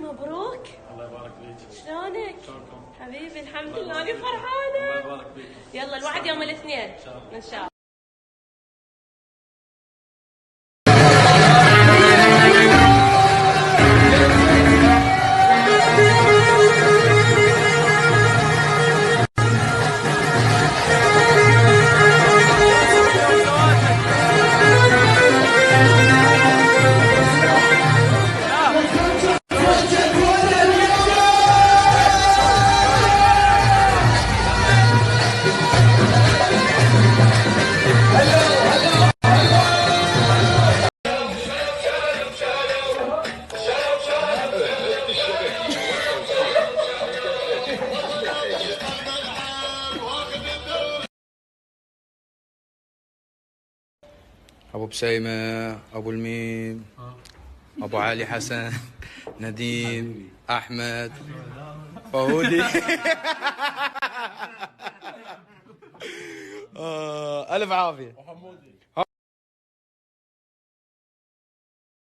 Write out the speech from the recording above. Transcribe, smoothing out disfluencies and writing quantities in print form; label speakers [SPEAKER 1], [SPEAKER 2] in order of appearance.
[SPEAKER 1] مبروك.
[SPEAKER 2] الله يبارك فيك.
[SPEAKER 1] شلونك؟
[SPEAKER 2] شلونكم؟
[SPEAKER 1] حبيبي الحمد لله أنا فرحانة.
[SPEAKER 2] الله يبارك فيك.
[SPEAKER 1] يلا الوعد يوم الاثنين
[SPEAKER 2] إن شاء الله.
[SPEAKER 1] إن شاء الله.
[SPEAKER 3] ابو بسيمه، ابو الميم، ابو علي حسن، نديم، احمد، فهودي. الف عافيه.